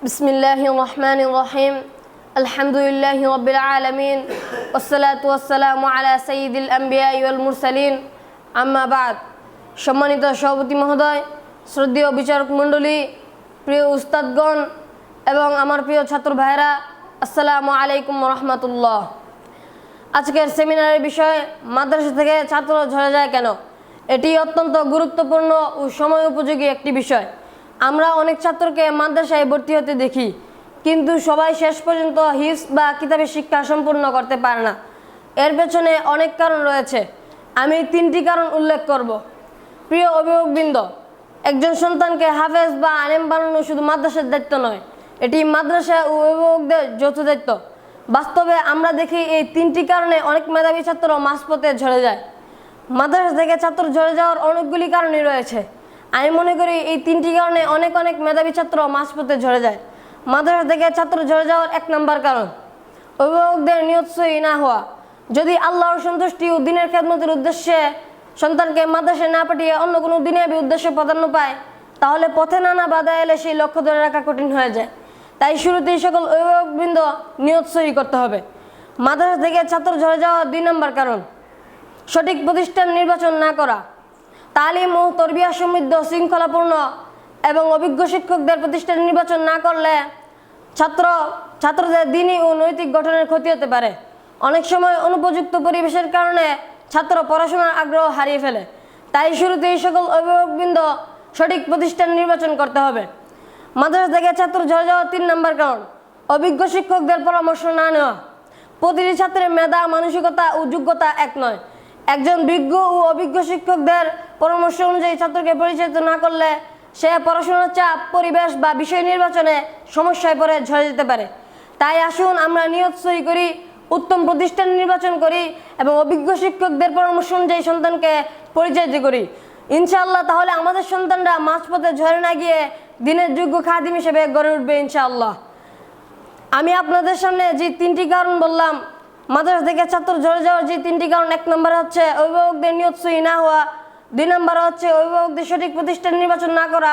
বিসমিল্লাহির রহমানির রহিম। আলহামদুলিল্লাহি রাব্বিল আলামিন ওয়াসসালাতু ওয়াসসালামু আলা সাইয়্যিদিল আমবিয়া ওয়াল মুরসালিন, আম্মা বা'দ। সম্মানিত সভাপতি মহোদয়, শ্রদ্ধেয় বিচারক মণ্ডলী, প্রিয় উস্তাদগণ এবং আমার প্রিয় ছাত্র ভাইরা, আসসালামু আলাইকুম রহমতুল্লাহ। আজকের সেমিনারের বিষয় মাদ্রাসা থেকে ছাত্র ঝরে যায় কেন। এটি অত্যন্ত গুরুত্বপূর্ণ ও সময় উপযোগী একটি বিষয়। আমরা অনেক ছাত্রকে মাদ্রাসায় ভর্তি হতে দেখি, কিন্তু সবাই শেষ পর্যন্ত হিফজ বা কিতাবের শিক্ষা সম্পূর্ণ করতে পারে না। এর পেছনে অনেক কারণ রয়েছে। আমি 3টি কারণ উল্লেখ করব। প্রিয় অভিভাবকবৃন্দ, একজন সন্তানকে হাফেজ বা আলেম বানানো শুধু মাদ্রাসার দায়িত্ব নয়, এটি মাদ্রাসা ও অভিভাবকদের যৌথ দায়িত্ব। বাস্তবে আমরা দেখি এই 3টি কারণে অনেক মেধাবী ছাত্র মাঝপথে ঝরে যায়। মাদ্রাসা থেকে ছাত্র ঝরে যাওয়ার অনেকগুলি কারণই রয়েছে। আমি মনে করি এই 3টি কারণে অনেক মেধাবী ছাত্র মাঝপথে ঝরে যায়। মাদ্রাসা থেকে ছাত্র ঝরে যাওয়ার 1 নম্বর কারণ, অভিভাবকদের নিয়ত সহি না হওয়া। যদি আল্লাহর সন্তুষ্টি ও দ্বীনের খেদমতের উদ্দেশ্যে সন্তানকে মাদ্রাসায় না পাঠিয়ে অন্য কোনো দুনিয়াবী উদ্দেশ্যে প্রাধান্য পায়, তাহলে পথে নানা বাধা এলে সেই লক্ষ্য ধরে রাখা কঠিন হয়ে যায়। তাই শুরুতেই সকল অভিভাবকবৃন্দ নিয়ত সহি করতে হবে। মাদ্রাসা থেকে ছাত্র ঝরে যাওয়ার 2 নম্বর কারণ, সঠিক প্রতিষ্ঠান নির্বাচন না করা। তালিম ও তরবিয়া সমৃদ্ধ, শৃঙ্খলাপূর্ণ এবং অভিজ্ঞ শিক্ষকদের প্রতিষ্ঠান নির্বাচন না করলে ছাত্রদের দ্বীনি ও নৈতিক গঠনের ক্ষতি হতে পারে। অনেক সময় অনুপযুক্ত পরিবেশের কারণে ছাত্র পড়াশোনার আগ্রহ হারিয়ে ফেলে। তাই শুরুতেই সকল অভিভাবকবৃন্দ সঠিক প্রতিষ্ঠান নির্বাচন করতে হবে। মাদ্রাসা থেকে ছাত্র ঝরে যাওয়ার 3 নম্বর কারণ, অভিজ্ঞ শিক্ষকদের পরামর্শ না নেওয়া। প্রতিটি ছাত্রের মেধা, মানসিকতা ও যোগ্যতা এক নয়। একজন বিজ্ঞ ও অভিজ্ঞ শিক্ষকদের পরামর্শ অনুযায়ী ছাত্রকে পরিচালিত না করলে সে পড়াশোনার চাপ, পরিবেশ বা বিষয় নির্বাচনে সমস্যায় পড়ে ঝরে যেতে পারে। তাই আসুন আমরা নিয়ত সহি করি, উত্তম প্রতিষ্ঠান নির্বাচন করি এবং অভিজ্ঞ শিক্ষকদের পরামর্শ অনুযায়ী সন্তানকে পরিচালিত করি। ইনশাআল্লাহ তাহলে আমাদের সন্তানরা মাঝপথে ঝরে না গিয়ে দিনের যোগ্য খাদিম হিসেবে গড়ে উঠবে ইনশাআল্লাহ। আমি আপনাদের সামনে যে 3টি কারণ বললাম, মাদ্রাসা থেকে ছাত্র ঝরে যাওয়ার যে 3টি কারণ, 1 নম্বর হচ্ছে অভিভাবকদের নিয়ত সহি না হওয়া, 2 নম্বর হচ্ছে অভিভাবকদের সঠিক প্রতিষ্ঠান নির্বাচন না করা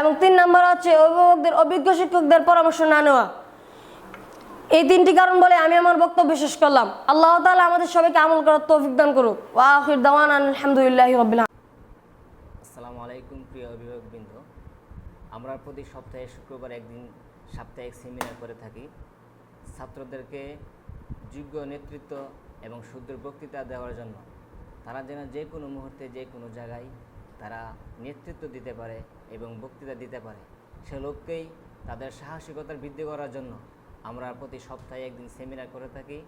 এবং 3 নম্বর হচ্ছে অভিভাবকদের অভিজ্ঞ শিক্ষকদের পরামর্শ না নেওয়া। এই 3টি কারণ বলে আমি আমার বক্তব্য শেষ করলাম। আল্লাহ তাআলা আমাদের সবাইকে আমল করার তৌফিক দান করুক। ওয়া আখির দাওয়ানা আলহামদুলিল্লাহি রাব্বিল আলামিন। আসসালামু আলাইকুম প্রিয় অভিভাবকবৃন্দ, আমরা প্রতি সপ্তাহে শুক্রবার একদিন সাপ্তাহিক সেমিনার করে থাকি। ছাত্রদেরকে যোগ্য নেতৃত্ব এবং সুন্দর বক্তৃতা দেওয়ার জন্য, তারা যেন যে কোনো মুহূর্তে যে কোনো জায়গায় তারা নেতৃত্ব দিতে পারে এবং বক্তৃতা দিতে পারে, সে লক্ষ্যেই তাদের সাহসিকতার বৃদ্ধি করার জন্য আমরা প্রতি সপ্তাহে একদিন সেমিনার করে থাকি।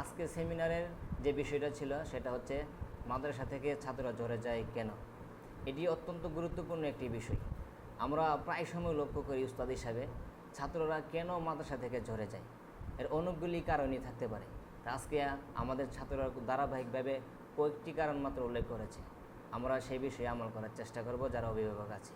আজকের সেমিনারের যে বিষয়টা ছিল সেটা হচ্ছে মাদ্রাসা থেকে ছাত্ররা ঝরে যায় কেন। এটি অত্যন্ত গুরুত্বপূর্ণ একটি বিষয়। আমরা প্রায় সময় লক্ষ্য করি উস্তাদ হিসাবে, ছাত্ররা কেন মাদ্রাসা থেকে ঝরে যায়, এর অনেকগুলি কারণই থাকতে পারে। তা আজকে আমাদের ছাত্ররা ধারাবাহিকভাবে কয়েকটি কারণ মাত্র উল্লেখ করেছে। আমরা সেই বিষয়ে আমল করার চেষ্টা করব যারা অভিভাবক আছে।